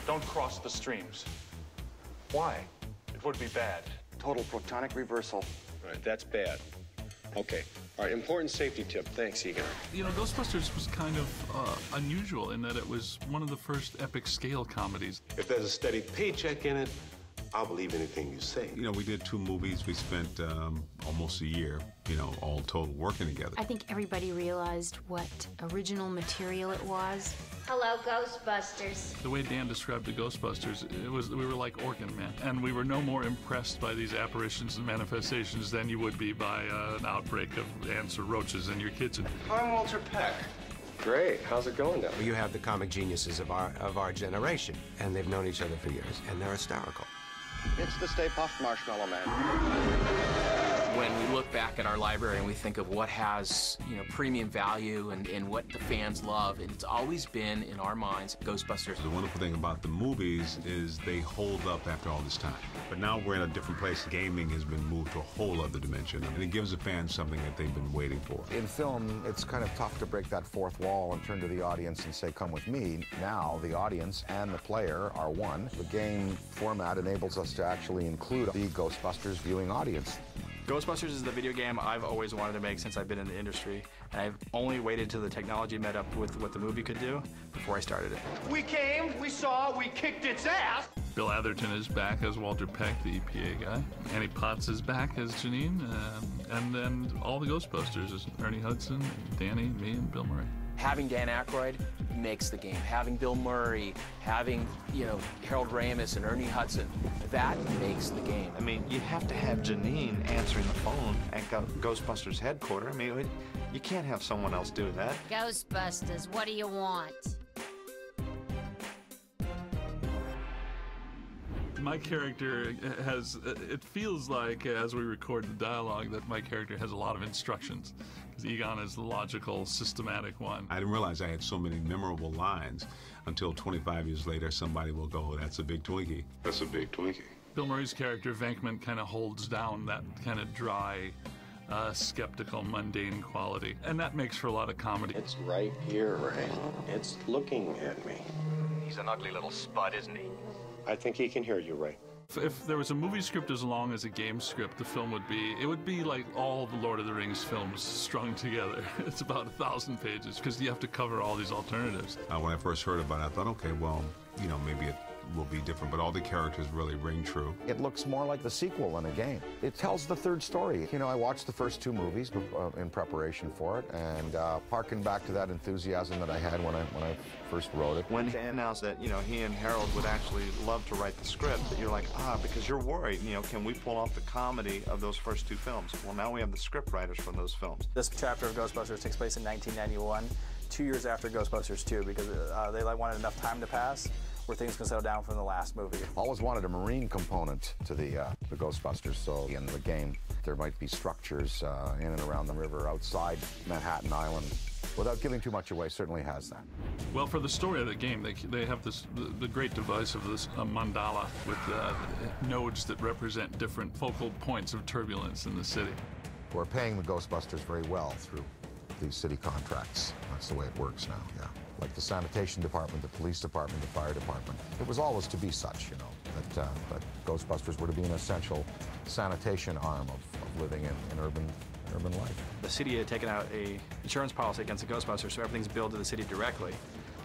Don't cross the streams. Why? It would be bad. Total protonic reversal. All right, that's bad. Okay. All right, important safety tip. Thanks, Egon. You know, Ghostbusters was kind of unusual in that it was one of the first epic scale comedies. If there's a steady paycheck in it, I'll believe anything you say. You know, we did 2 movies. We spent almost a year, you know, all total working together. I think everybody realized what original material it was. Hello, Ghostbusters. The way Dan described the Ghostbusters, we were like Orkin Men, and we were no more impressed by these apparitions and manifestations than you would be by an outbreak of ants or roaches in your kitchen. I'm Walter Peck. Great. How's it going now? You have the comic geniuses of our generation, and they've known each other for years, and they're hysterical. It's the Stay Puft Marshmallow Man. When we look back at our library and we think of what has, you know, premium value and what the fans love, and it's always been, in our minds, Ghostbusters. The wonderful thing about the movies is they hold up after all this time. But now we're in a different place. Gaming has been moved to a whole other dimension, and it gives the fans something that they've been waiting for. In film, it's kind of tough to break that fourth wall and turn to the audience and say, come with me. Now, the audience and the player are one. The game format enables us to actually include the Ghostbusters viewing audience. Ghostbusters is the video game I've always wanted to make since I've been in the industry, and I've only waited till the technology met up with what the movie could do before I started it. We came, we saw, we kicked its ass. Bill Atherton is back as Walter Peck, the EPA guy. Annie Potts is back as Janine, and then all the Ghostbusters is Ernie Hudson, Danny, me, and Bill Murray. Having Dan Aykroyd makes the game. Having Bill Murray, having, you know, Harold Ramis and Ernie Hudson, that makes the game. I mean, you have to have Janine answering the phone at Ghostbusters headquarters. I mean, you can't have someone else do that. Ghostbusters, what do you want? My character has, it feels like, as we record the dialogue, that my character has a lot of instructions. Because Egon is the logical, systematic one. I didn't realize I had so many memorable lines until 25 years later somebody will go, that's a big Twinkie. That's a big Twinkie. Bill Murray's character, Venkman, kind of holds down that kind of dry, skeptical, mundane quality. And that makes for a lot of comedy. It's right here, Ray. It's looking at me. He's an ugly little spud, isn't he? I think he can hear you, Ray. If there was a movie script as long as a game script, the film would be like all the Lord of the Rings films strung together. It's about 1,000 pages because you have to cover all these alternatives. When I first heard about it, I thought, okay, well, you know, maybe it will be different, but all the characters really ring true. It looks more like the sequel than a game. It tells the third story. You know, I watched the first 2 movies in preparation for it, and harken back to that enthusiasm that I had when I first wrote it. When he announced that, you know, he and Harold would actually love to write the script, that you're like, because you're worried, you know, can we pull off the comedy of those first 2 films? Well, now we have the script writers from those films. This chapter of Ghostbusters takes place in 1991, 2 years after Ghostbusters 2, because they wanted enough time to pass where things can settle down from the last movie. Always wanted a marine component to the Ghostbusters, so in the game there might be structures in and around the river outside Manhattan Island. Without giving too much away, certainly has that. Well, for the story of the game, they have the great device of this mandala with nodes that represent different focal points of turbulence in the city. We're paying the Ghostbusters very well through these city contracts. That's the way it works now, yeah. Like the sanitation department, the police department, the fire department. It was always to be such, you know, that Ghostbusters were to be an essential sanitation arm of living in urban life. The city had taken out a insurance policy against the Ghostbusters, so everything's billed to the city directly.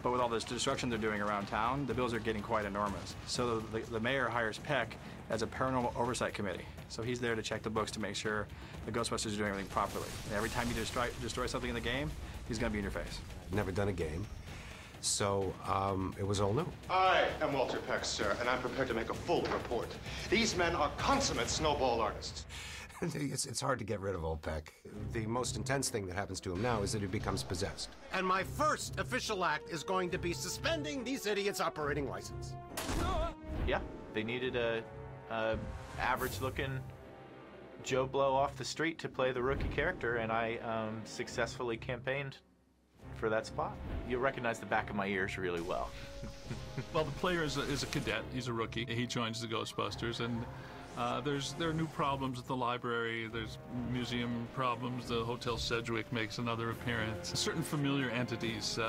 But with all this destruction they're doing around town, the bills are getting quite enormous. So the mayor hires Peck as a paranormal oversight committee. So he's there to check the books to make sure the Ghostbusters are doing everything properly. And every time you destroy something in the game, he's going to be in your face. Never done a game, so it was all new. I am Walter Peck, sir, and I'm prepared to make a full report. These men are consummate snowball artists. It's hard to get rid of old Peck. The most intense thing that happens to him now is that he becomes possessed. And my first official act is going to be suspending these idiots' operating license. Yeah, they needed a average-looking Joe Blow off the street to play the rookie character, and I successfully campaigned for that spot. You'll recognize the back of my ears really well. Well, the player is a cadet. He's a rookie. He joins the Ghostbusters, and there are new problems at the library. There's museum problems. The Hotel Sedgwick makes another appearance. Certain familiar entities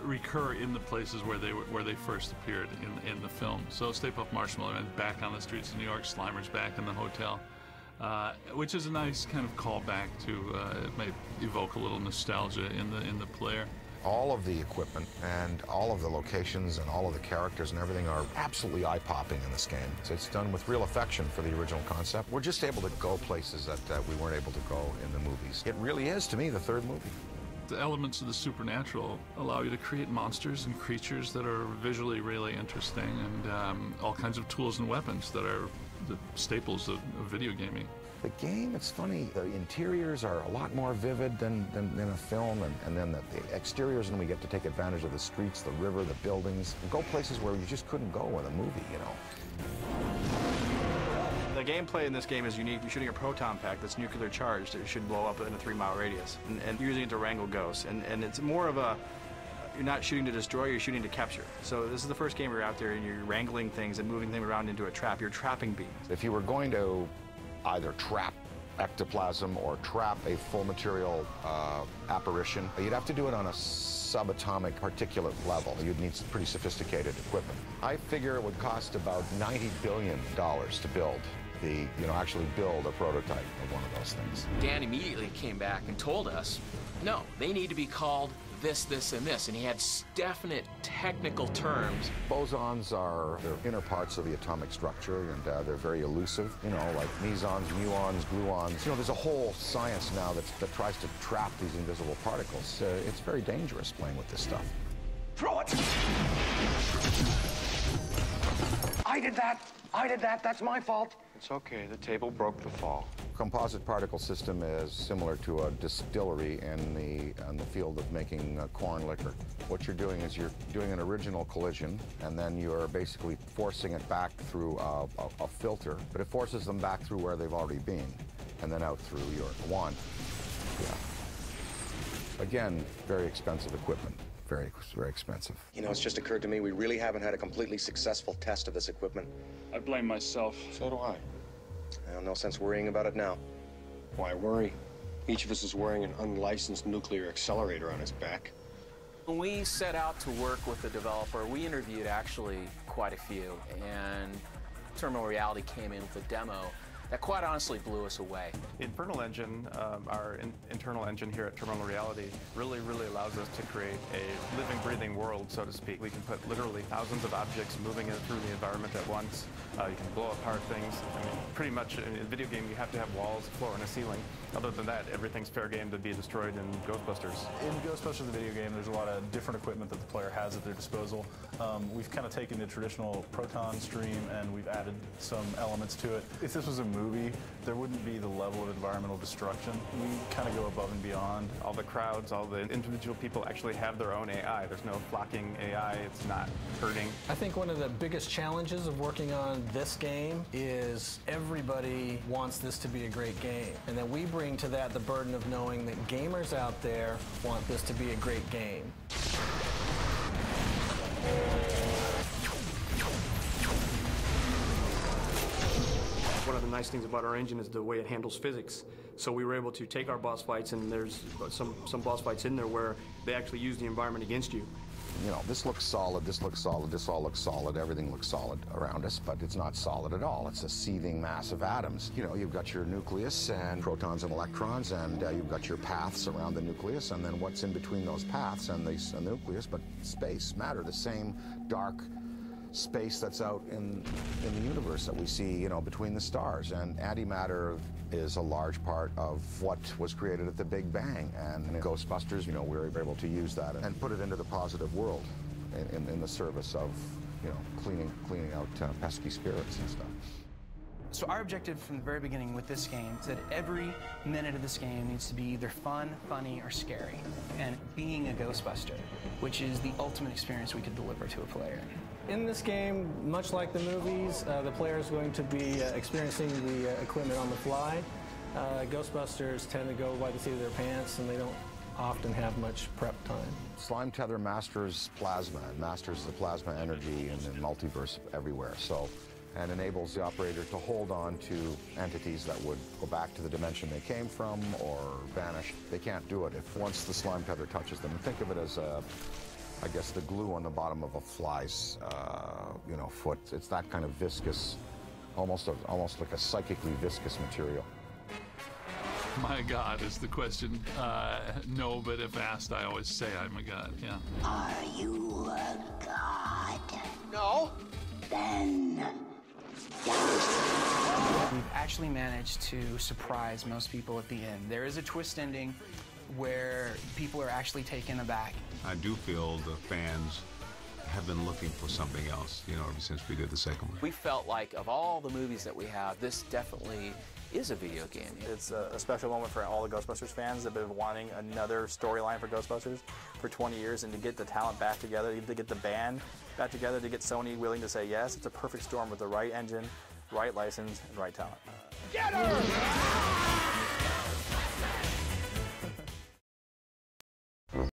recur in the places where they first appeared in the film. So Stay Puft Marshmallow is back on the streets of New York. Slimer's back in the hotel, which is a nice kind of callback to. It may evoke a little nostalgia in the player. All of the equipment and all of the locations and all of the characters and everything are absolutely eye-popping in this game. So it's done with real affection for the original concept. We're just able to go places that we weren't able to go in the movies. It really is, to me, the third movie. The elements of the supernatural allow you to create monsters and creatures that are visually really interesting, and all kinds of tools and weapons that are the staples of video gaming. The game, it's funny, the interiors are a lot more vivid than a film, and then the exteriors, and we get to take advantage of the streets, the river, the buildings, and go places where you just couldn't go in a movie, you know. The gameplay in this game is unique. You're shooting a proton pack that's nuclear charged. It should blow up in a 3-mile radius, and you're using it to wrangle ghosts, and it's more of a, you're not shooting to destroy, you're shooting to capture. So this is the first game where you're out there and you're wrangling things and moving them around into a trap. You're trapping beams. If you were going to either trap ectoplasm or trap a full material apparition, you'd have to do it on a subatomic particulate level. You'd need some pretty sophisticated equipment. I figure it would cost about $90 billion to build actually build a prototype of one of those things. Dan immediately came back and told us, no, they need to be called this, this, and this, and he had definite technical terms. Bosons are the inner parts of the atomic structure, and they're very elusive, like mesons, muons, gluons. There's a whole science now that tries to trap these invisible particles. It's very dangerous playing with this stuff. Throw it! I did that, that's my fault. It's okay, the table broke the fall. Composite particle system is similar to a distillery in the field of making corn liquor. What you're doing is you're doing an original collision, and then you're basically forcing it back through a filter, but it forces them back through where they've already been, and then out through your wand. Yeah. Again, very expensive equipment. Very, very expensive. It's just occurred to me we really haven't had a completely successful test of this equipment. I blame myself. So do I. No sense worrying about it now. Why worry? Each of us is wearing an unlicensed nuclear accelerator on his back. When we set out to work with the developer, we interviewed actually quite a few, and Terminal Reality came in with a demo that quite honestly blew us away. The Infernal Engine, our internal engine here at Terminal Reality, really allows us to create a living, breathing world, so to speak. We can put literally thousands of objects moving through the environment at once. You can blow apart things. Pretty much in a video game, you have to have walls, a floor, and a ceiling. Other than that, everything's fair game to be destroyed in Ghostbusters. In Ghostbusters, the video game, there's a lot of different equipment that the player has at their disposal. We've kind of taken the traditional proton stream and we've added some elements to it. If this was a movie, there wouldn't be the level of environmental destruction. We kind of go above and beyond. All the crowds, all the individual people actually have their own AI. There's no flocking AI. It's not hurting. I think one of the biggest challenges of working on this game is everybody wants this to be a great game. And then we bring to that the burden of knowing that gamers out there want this to be a great game. One of the nice things about our engine is the way it handles physics. So we were able to take our boss fights, and there's some boss fights in there where they actually use the environment against you. This looks solid, this looks solid, this all looks solid, everything looks solid around us, but it's not solid at all. It's a seething mass of atoms. You've got your nucleus and protons and electrons, and you've got your paths around the nucleus, and then what's in between those paths and the nucleus, but space, matter, the same dark space that's out in the universe that we see, between the stars. And antimatter is a large part of what was created at the Big Bang. And in Ghostbusters, we were able to use that and put it into the positive world in the service of, cleaning out pesky spirits and stuff. So our objective from the very beginning with this game is that every minute of this game needs to be either fun, funny, or scary. And being a Ghostbuster, which is the ultimate experience we could deliver to a player. In this game, much like the movies, the player is going to be experiencing the equipment on the fly. Ghostbusters tend to go by the seat of their pants, and they don't often have much prep time. Slime Tether masters plasma, and masters the plasma energy in the multiverse everywhere, and enables the operator to hold on to entities that would go back to the dimension they came from or vanish. They can't do it if once the slime tether touches them. Think of it as I guess the glue on the bottom of a fly's foot. It's that kind of viscous, almost like a psychically viscous material. My God is the question. No, but if asked, I always say I'm a god, yeah. Are you a god? No. Then we've actually managed to surprise most people at the end. There is a twist ending where people are actually taken aback. I do feel the fans have been looking for something else, ever since we did the second one. We felt like of all the movies that we have, this definitely is a video game. It's a special moment for all the Ghostbusters fans that have been wanting another storyline for Ghostbusters for 20 years, and to get the talent back together, to get the band back together, to get Sony willing to say yes. It's a perfect storm with the right engine, right license, and right talent. Get her!